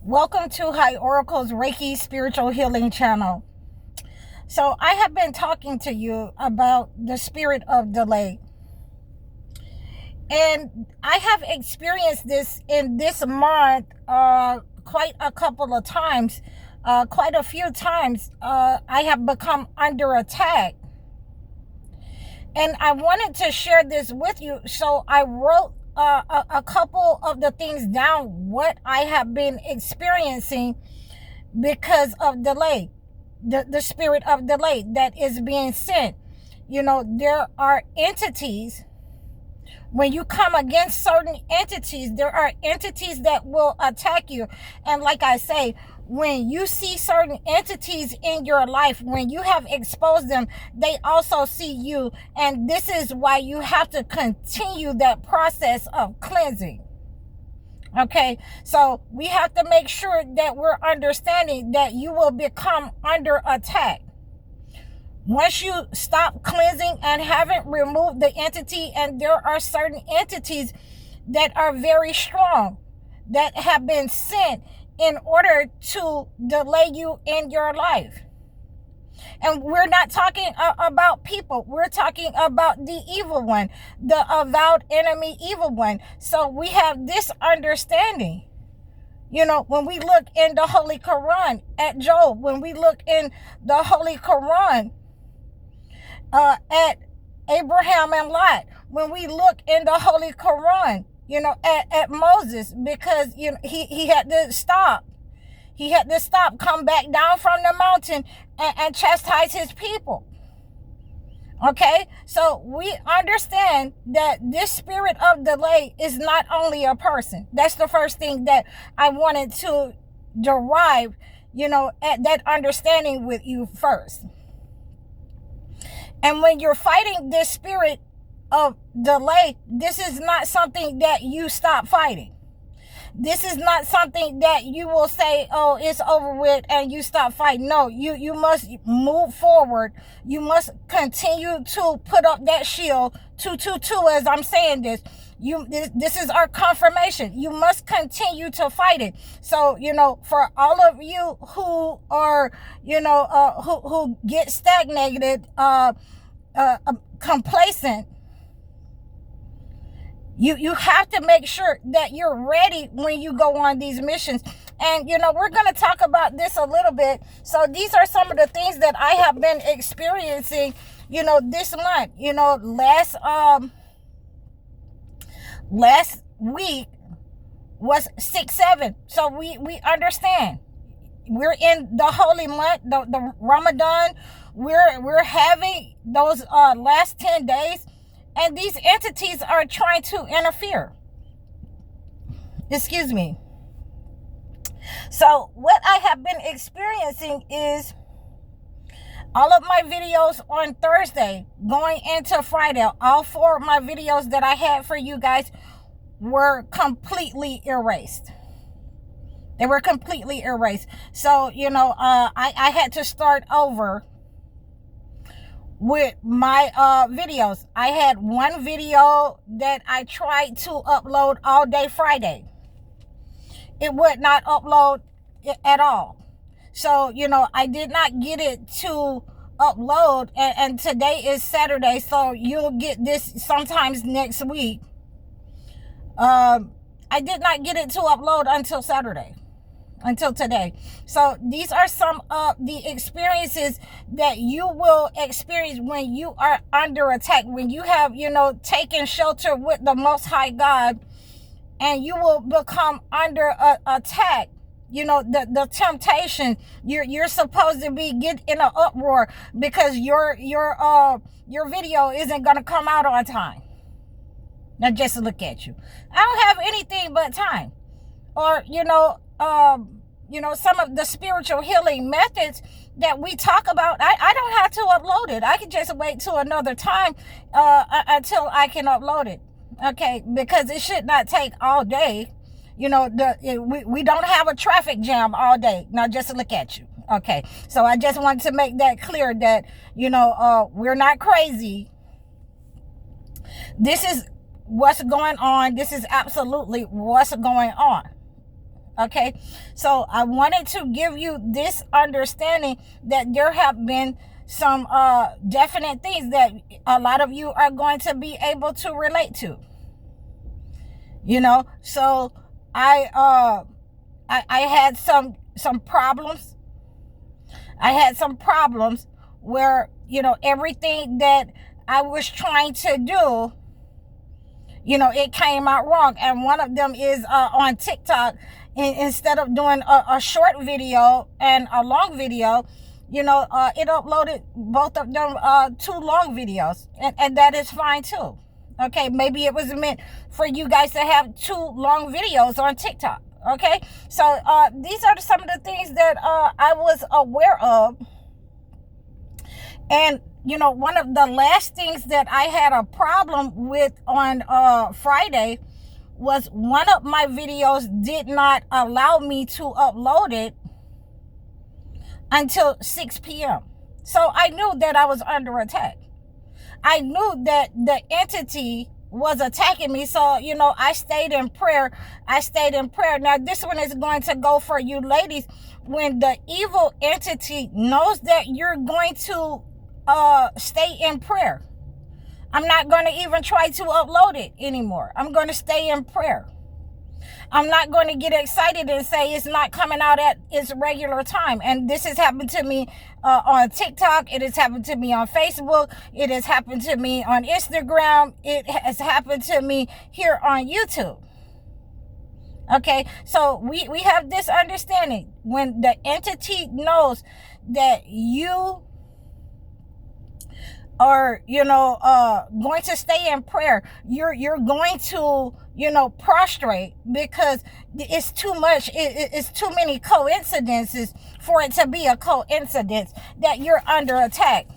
Welcome to High Oracle's Reiki Spiritual Healing Channel. So I have been talking to you about the spirit of delay. And I have experienced this in this month quite a couple of times. Quite a few times I have become under attack. And I wanted to share this with you. So I wrote a couple of the things down, what I have been experiencing because of delay, the spirit of delay that is being sent. There are entities, when you come against certain entities, there are entities that will attack you. And like I say, when you see certain entities in your life, when you have exposed them, they also see you. And this is why you have to continue that process of cleansing. Okay, so we have to make sure that we're understanding that you will become under attack. Once you stop cleansing and haven't removed the entity, and there are certain entities that are very strong that have been sent in order to delay you in your life. And we're not talking about people. We're talking about the evil one, the avowed enemy evil one. So we have this understanding. When we look in the Holy Quran at Job, when we look in the Holy Quran at Abraham and Lot, when we look in the Holy Quran, at Moses, because he had to stop. He had to stop, come back down from the mountain and chastise his people. Okay, so we understand that this spirit of delay is not only a person. That's the first thing that I wanted to derive, at that understanding with you first. And when you're fighting this spirit of delay, this is not something that you stop fighting. This is not something that you will say, oh, it's over with, and you stop fighting. No, you must move forward. You must continue to put up that shield, 222, as I'm saying this. This is our confirmation. You must continue to fight it. So, for all of you who are, who get stagnated, complacent, you have to make sure that you're ready when you go on these missions. And, we're going to talk about this a little bit. So these are some of the things that I have been experiencing, this month. Last week was 6/7. So we understand. We're in the holy month, the Ramadan. We're having those last 10 days. And these entities are trying to interfere. Excuse me. So what I have been experiencing is all of my videos on Thursday going into Friday, all 4 of my videos that I had for you guys were completely erased. They were completely erased. So, I had to start over with my videos. I had one video that I tried to upload all day Friday. It would not upload at all. So, I did not get it to upload, and today is Saturday, so you'll get this sometimes next week. I did not get it to upload until Saturday. Until today. So these are some of the experiences that you will experience when you are under attack, when you have, taken shelter with the Most High God, and you will become under attack. The temptation, you're supposed to be get in an uproar because your video isn't going to come out on time. Now just look at you. I don't have anything but time. Or, some of the spiritual healing methods that we talk about, I don't have to upload it. I can just wait till another time until I can upload it. Okay, because it should not take all day. We don't have a traffic jam all day. Now just look at you. Okay, so I just wanted to make that clear that, we're not crazy. This is what's going on. This is absolutely what's going on. Okay, so I wanted to give you this understanding that there have been some definite things that a lot of you are going to be able to relate to. So I had some problems. I had some problems where everything that I was trying to do, it came out wrong. And one of them is on TikTok. Instead of doing a short video and a long video, it uploaded both of them two long videos, and that is fine too. Okay, maybe it was meant for you guys to have two long videos on TikTok. Okay, so these are some of the things that I was aware of. And one of the last things that I had a problem with on Friday was one of my videos did not allow me to upload it until 6 p.m. So I knew that I was under attack. I knew that the entity was attacking me. So, I stayed in prayer. Now, this one is going to go for you ladies. When the evil entity knows that you're going to stay in prayer, I'm not going to even try to upload it anymore. I'm going to stay in prayer. I'm not going to get excited and say it's not coming out at its regular time. And this has happened to me on TikTok. It has happened to me on Facebook. It has happened to me on Instagram. It has happened to me here on YouTube. Okay, so we have this understanding. When the entity knows that you are going to stay in prayer, you're going to prostrate, because it's too much. It's too many coincidences for it to be a coincidence that you're under attack.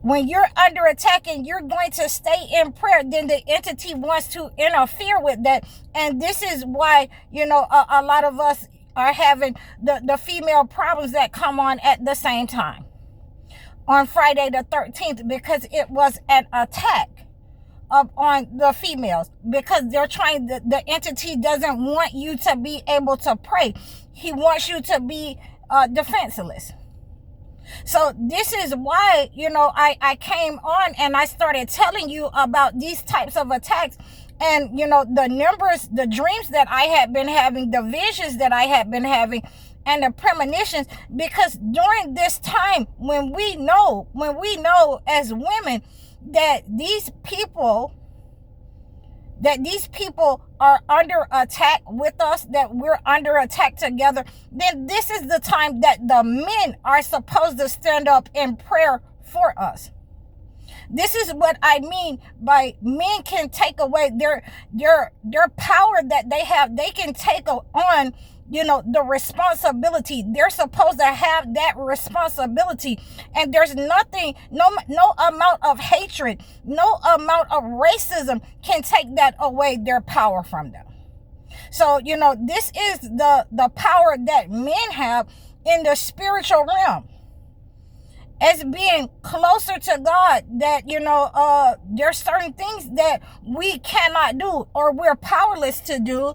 When you're under attack and you're going to stay in prayer, then the entity wants to interfere with that. And this is why a lot of us are having the female problems that come on at the same time on Friday the 13th, because it was an attack on the females, because they're trying, the entity doesn't want you to be able to pray. He wants you to be defenseless. So this is why, I came on and I started telling you about these types of attacks. And, the numbers, the dreams that I had been having, the visions that I had been having, and the premonitions, because during this time, when we know as women that these people are under attack with us, that we're under attack together, then this is the time that the men are supposed to stand up in prayer for us. This is what I mean by men can take away their power that they have. They can take on the responsibility. They're supposed to have that responsibility. And there's nothing, no amount of hatred, no amount of racism can take that away, their power from them. So, this is the power that men have in the spiritual realm, as being closer to God, that, there's certain things that we cannot do, or we're powerless to do,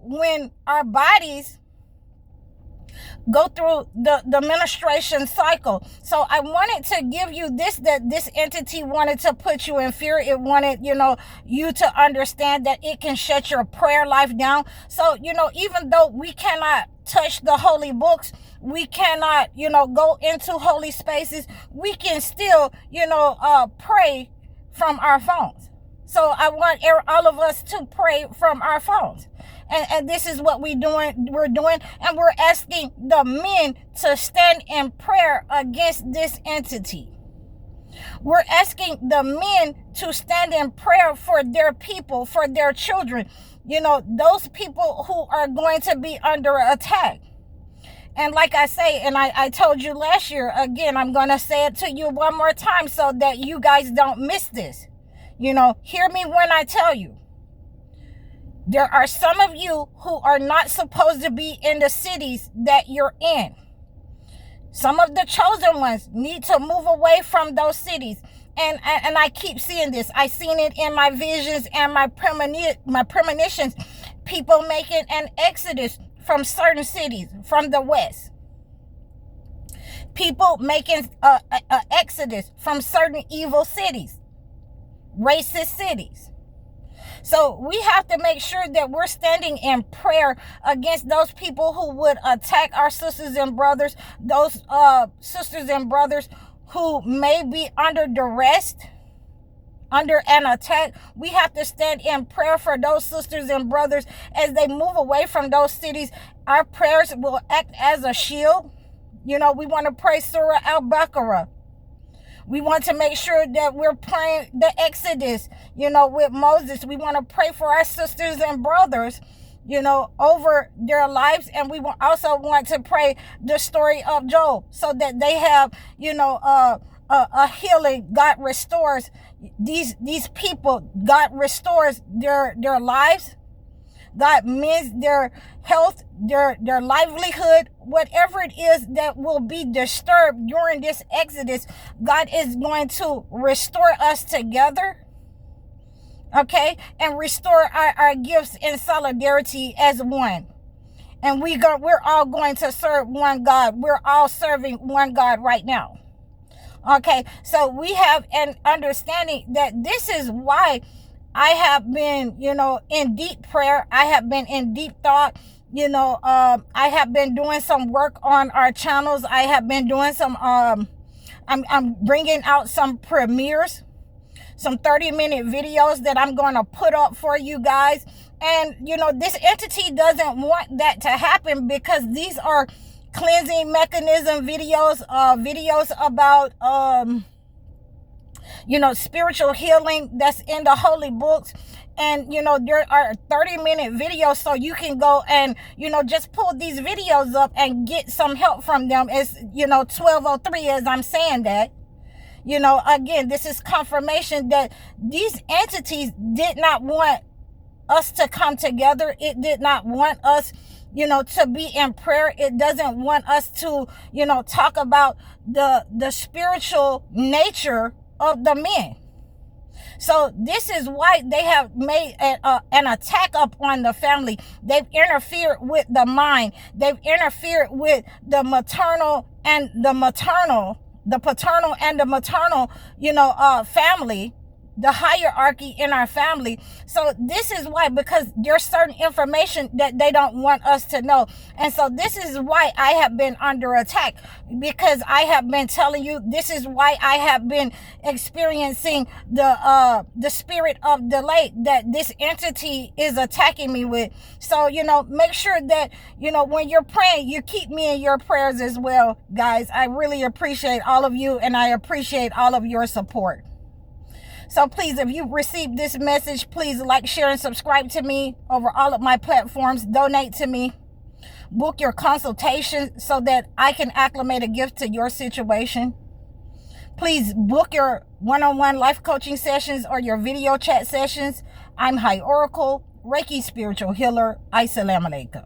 when our bodies go through the menstruation cycle. So I wanted to give you this, that this entity wanted to put you in fear. It wanted, you to understand that it can shut your prayer life down. So, even though we cannot touch the holy books, we cannot, go into holy spaces, we can still, pray from our phones. So I want all of us to pray from our phones. And this is what we're doing, and we're asking the men to stand in prayer against this entity. We're asking the men to stand in prayer for their people, for their children, those people who are going to be under attack. And like I say, and I told you last year, again, I'm going to say it to you one more time so that you guys don't miss this. Hear me when I tell you. There are some of you who are not supposed to be in the cities that you're in. Some of the chosen ones need to move away from those cities. And I keep seeing this. I seen it in my visions and my premonitions, People making an exodus from certain cities, from the West. People making an exodus from certain evil cities, racist cities. So we have to make sure that we're standing in prayer against those people who would attack our sisters and brothers, those sisters and brothers who may be under duress, under an attack. We have to stand in prayer for those sisters and brothers as they move away from those cities. Our prayers will act as a shield. We want to pray Surah Al-Baqarah. We want to make sure that we're praying the Exodus, with Moses. We want to pray for our sisters and brothers, over their lives. And we also want to pray the story of Job so that they have, a healing. God restores these people. God restores their lives. God mends their health, their livelihood, whatever it is that will be disturbed during this exodus. God is going to restore us together, okay, and restore our gifts in solidarity as one. And we're all going to serve one God. We're all serving one God right now. Okay, so we have an understanding that this is why I have been, in deep prayer. I have been in deep thought. I have been doing some work on our channels. I have been doing some, I'm bringing out some premieres, some 30-minute videos that I'm going to put up for you guys. And, this entity doesn't want that to happen because these are cleansing mechanism videos, videos about, spiritual healing that's in the holy books. And, there are 30-minute videos, so you can go and, just pull these videos up and get some help from them. It's, 12:03 as I'm saying that. Again, this is confirmation that these entities did not want us to come together. It did not want us, to be in prayer. It doesn't want us to, talk about the spiritual nature of the men. So this is why they have made an attack upon the family. They've interfered with the mind. They've interfered with the maternal and the maternal, the paternal and the maternal, family, the hierarchy in our family. So this is why, because there's certain information that they don't want us to know. And so this is why I have been under attack, because I have been telling you, this is why I have been experiencing the spirit of delay that this entity is attacking me with. So, make sure that, when you're praying, you keep me in your prayers as well, guys. I really appreciate all of you, and I appreciate all of your support. So please, if you received this message, please like, share, and subscribe to me over all of my platforms. Donate to me. Book your consultation so that I can acclimate a gift to your situation. Please book your one-on-one life coaching sessions or your video chat sessions. I'm High Oracle, Reiki spiritual healer. Assalamu alaikum.